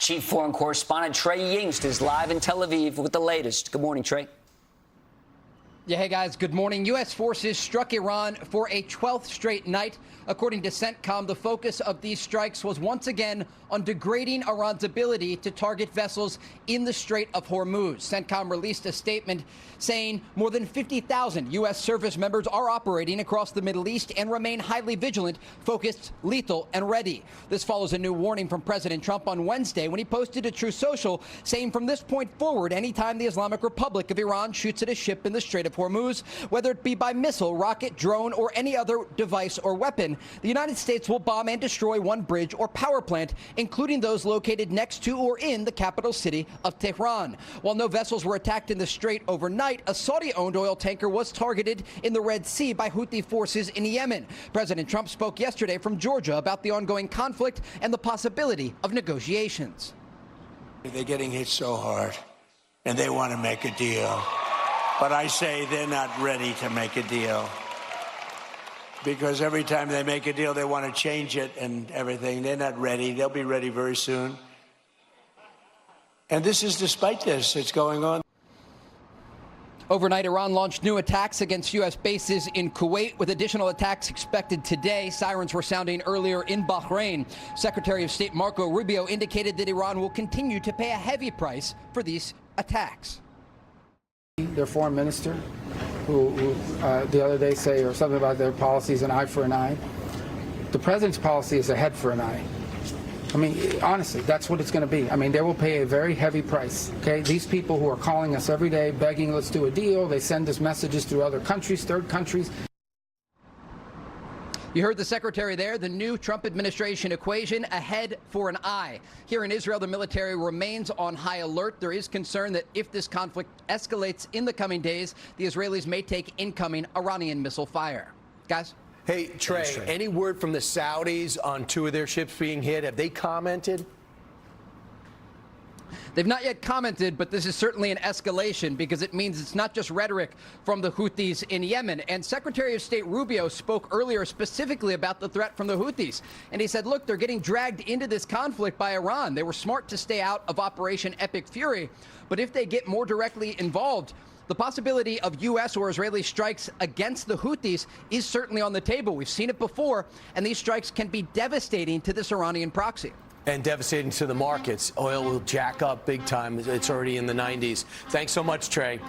Chief foreign correspondent Trey Yingst is live in Tel Aviv with the latest. Good morning, Trey. Yeah, hey guys, good morning. U.S. forces struck Iran for a 12th straight night. According to CENTCOM, the focus of these strikes was once again on degrading Iran's ability to target vessels in the Strait of Hormuz. CENTCOM released a statement saying more than 50,000 U.S. service members are operating across the Middle East and remain highly vigilant, focused, lethal, and ready. This follows a new warning from President Trump on Wednesday when he posted to Truth Social saying from this point forward, anytime the Islamic Republic of Iran shoots at a ship in the Strait of Hormuz, whether it be by missile, rocket, drone, or any other device or weapon, the United States will bomb and destroy one bridge or power plant, including those located next to or in the capital city of Tehran. While no vessels were attacked in the strait overnight, a Saudi-owned oil tanker was targeted in the Red Sea by Houthi forces in Yemen. President Trump spoke yesterday from Georgia about the ongoing conflict and the possibility of negotiations. They're getting hit so hard, and they want to make a deal. But I say they're not ready to make a deal. Because every time they make a deal, they want to change it and everything. They're not ready. They'll be ready very soon. And this is despite this. It's going on. Overnight, Iran launched new attacks against U.S. bases in Kuwait, with additional attacks expected today. Sirens were sounding earlier in Bahrain. Secretary of State Marco Rubio indicated that Iran will continue to pay a heavy price for these attacks. Their foreign minister, who the other day say or something about their policy is an eye for an eye. The president's policy is a head for an eye. I mean, honestly, that's what it's going to be. I mean, they will pay a very heavy price, okay? These people who are calling us every day, begging, let's do a deal, they send us messages through other countries, third countries. You heard the secretary there, the new Trump administration equation, a head for an eye. Here in Israel, the military remains on high alert. There is concern that if this conflict escalates in the coming days, the Israelis may take incoming Iranian missile fire. Guys? Hey, Trey, any word from the Saudis on two of their ships being hit? Have they commented? They've not yet commented, but this is certainly an escalation because it means it's not just rhetoric from the Houthis in Yemen. And Secretary of State Rubio spoke earlier specifically about the threat from the Houthis. And he said, look, they're getting dragged into this conflict by Iran. They were smart to stay out of Operation Epic Fury. But if they get more directly involved, the possibility of U.S. or Israeli strikes against the Houthis is certainly on the table. We've seen it before, and these strikes can be devastating to this Iranian proxy. And devastating to the markets. Oil will jack up big time. It's already in the 90s. Thanks so much, Trey.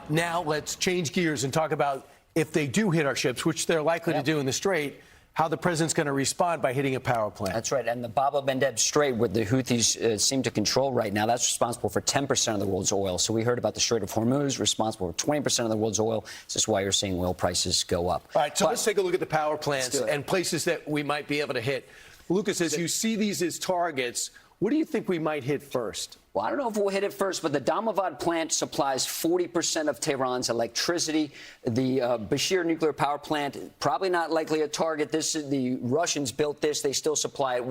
Now let's change gears and talk about if they do hit our ships, which they're likely to do in the Strait, how the president's going to respond by hitting a power plant. That's right. And the Bab el-Mandeb Strait, where the Houthis seem to control right now, that's responsible for 10% of the world's oil. So we heard about the Strait of Hormuz, responsible for 20% of the world's oil. This is why you're seeing oil prices go up. All right, so let's take a look at the power plants and places that we might be able to hit. Lucas, as you see these as targets, what do you think we might hit first? Well, I don't know if we'll hit it first, but the Damavad plant supplies 40% of Tehran's electricity. The Bashir nuclear power plant, probably not likely a target. The Russians built this. They still supply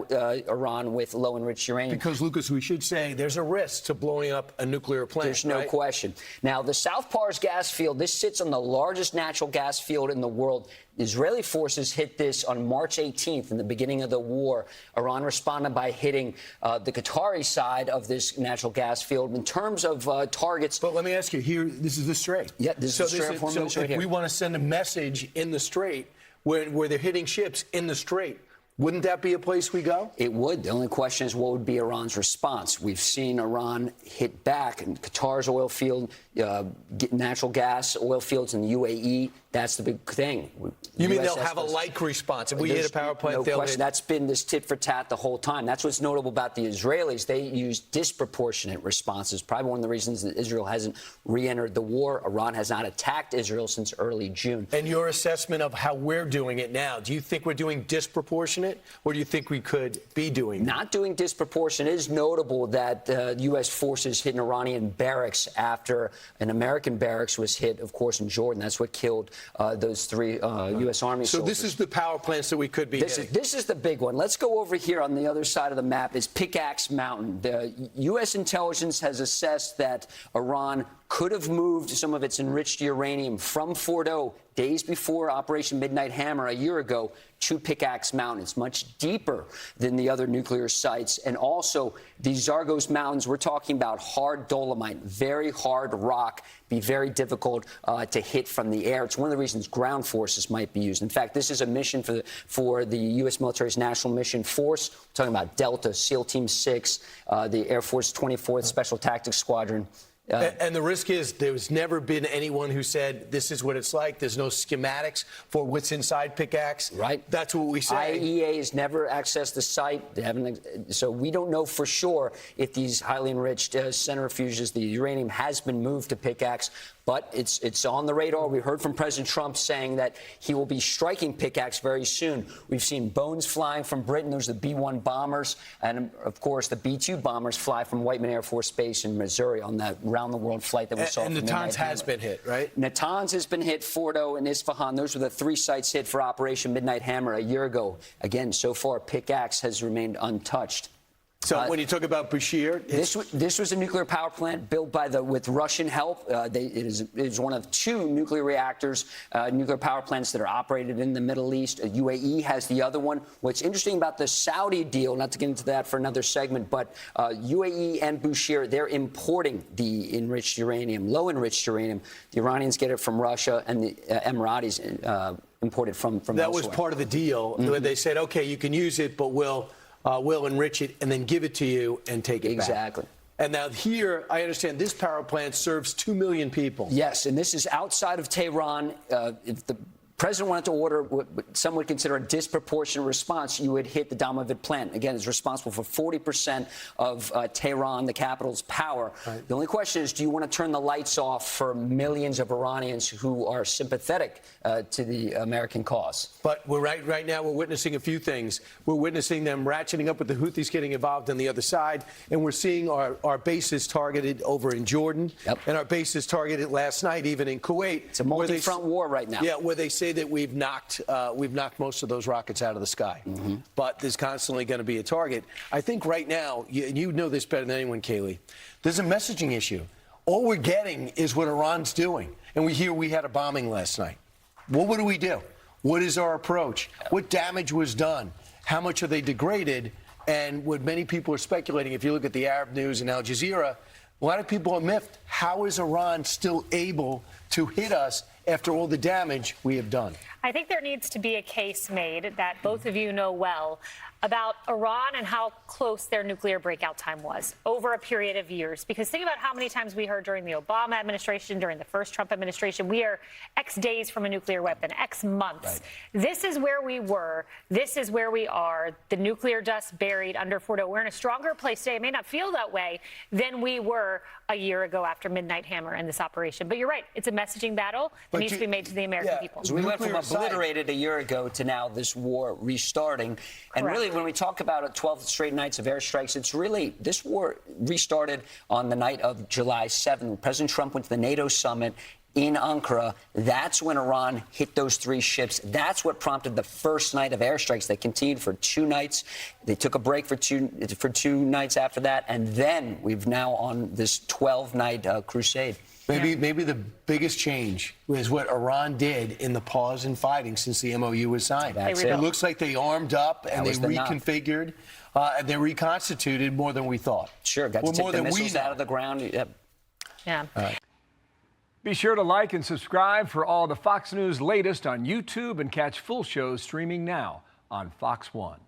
Iran with low-enriched uranium. Because, Lucas, we should say there's a risk to blowing up a nuclear plant. There's no question. Now, the South Pars gas field, this sits on the largest natural gas field in the world. Israeli forces hit this on March 18th, in the beginning of the war. Iran responded by hitting the Qatari side of this natural gas field. In terms of targets... But let me ask you, here, this is the Strait. Yeah, this is the Strait of Hormuz right here. If we want to send a message in the Strait where they're hitting ships in the Strait, wouldn't that be a place we go? It would. The only question is what would be Iran's response. We've seen Iran hit back in Qatar's oil field, natural gas oil fields in the UAE. That's the big thing. You mean they'll have a like response? If we hit a power plant, no question. That's been this tit for tat the whole time. That's what's notable about the Israelis. They use disproportionate responses. Probably one of the reasons that Israel hasn't re-entered the war. Iran has not attacked Israel since early June. And your assessment of how we're doing it now, do you think we're doing disproportionate, or do you think we could be doing not doing disproportionate? It is notable that U.S. forces hit an Iranian barracks after an American barracks was hit, of course, in Jordan. That's what killed those three U.S. Army soldiers. So this is the power plants that we could be hitting. This is the big one. Let's go over here on the other side of the map is Pickaxe Mountain. The U.S. intelligence has assessed that Iran could have moved some of its enriched uranium from Fordo days before Operation Midnight Hammer a year ago to Pickaxe Mountain. It's much deeper than the other nuclear sites. And also, these Zagros Mountains, we're talking about hard dolomite, very hard rock, be very difficult to hit from the air. It's one of the reasons ground forces might be used. In fact, this is a mission for the U.S. military's National Mission Force. We're talking about Delta, SEAL Team 6, the Air Force 24th Special Tactics Squadron. And the risk is there's never been anyone who said this is what it's like. There's no schematics for what's inside Pickaxe. Right. That's what we say. IAEA has never accessed the site. They haven't, so we don't know for sure if these highly enriched centrifuges, the uranium has been moved to Pickaxe. But it's on the radar. We heard from President Trump saying that he will be striking Pickaxe very soon. We've seen bones flying from Britain. Those are the B-1 bombers. And, of course, the B-2 bombers fly from Whiteman Air Force Base in Missouri on that round-the-world flight that we saw. And Natanz has been hit, right? Natanz has been hit, Fordo and Isfahan. Those were the 3 sites hit for Operation Midnight Hammer a year ago. Again, so far, Pickaxe has remained untouched. So when you talk about Bashir, this was a nuclear power plant built with Russian help. It is one of 2 nuclear reactors, nuclear power plants that are operated in the Middle East. UAE has the other one. What's interesting about the Saudi deal, not to get into that for another segment, but UAE and Bashir, they're importing the enriched uranium, low-enriched uranium. The Iranians get it from Russia, and the Emiratis import it from that elsewhere. was part of the deal. Where they said, OK, you can use it, but we'll enrich it and then give it to you and take it back. Exactly. And now here, I understand this power plant serves 2 million people. Yes, and this is outside of Tehran. If the president wanted to order what some would consider a disproportionate response, you would hit the Domovid plant. Again, it's responsible for 40% of Tehran, the capital's power. Right. The only question is, do you want to turn the lights off for millions of Iranians who are sympathetic to the American cause? But we're right now, we're witnessing a few things. We're witnessing them ratcheting up with the Houthis getting involved on the other side, and we're seeing our bases targeted over in Jordan, and our bases targeted last night even in Kuwait. It's a multi-front war right now. Yeah, where they say that we've knocked most of those rockets out of the sky. But there's constantly going to be a target. I think right now, you know this better than anyone, Kayleigh, there's a messaging issue. All we're getting is what Iran's doing. And we hear we had a bombing last night. Well, what do we do? What is our approach? What damage was done? How much are they degraded? And what many people are speculating, if you look at the Arab news and Al Jazeera, a lot of people are miffed. How is Iran still able to hit us after all the damage we have done? I think there needs to be a case made that both of you know well about Iran and how close their nuclear breakout time was over a period of years. Because think about how many times we heard during the Obama administration, during the first Trump administration, we are X days from a nuclear weapon, X months. Right. This is where we were. This is where we are. The nuclear dust buried under Fordo. We're in a stronger place today. It may not feel that way than we were a year ago after Midnight Hammer and this operation. But you're right. It's a messaging battle that needs to be made to the American people. So we went from obliterated a year ago to now this war restarting. And really, when we talk about 12 straight nights of airstrikes, it's really, this war restarted on the night of July 7th. President Trump went to the NATO summit in Ankara. That's when Iran hit those 3 ships. That's what prompted the first night of airstrikes. They continued for 2 nights. They took a break for two nights after that. And then we've now on this 12-night crusade. Maybe the biggest change was what Iran did in the pause in fighting since the MOU was signed. It looks like they armed up and they reconfigured and they reconstituted more than we thought. Sure, got to take the missiles out of the ground. Yeah. Be sure to like and subscribe for all the Fox News latest on YouTube and catch full shows streaming now on Fox One.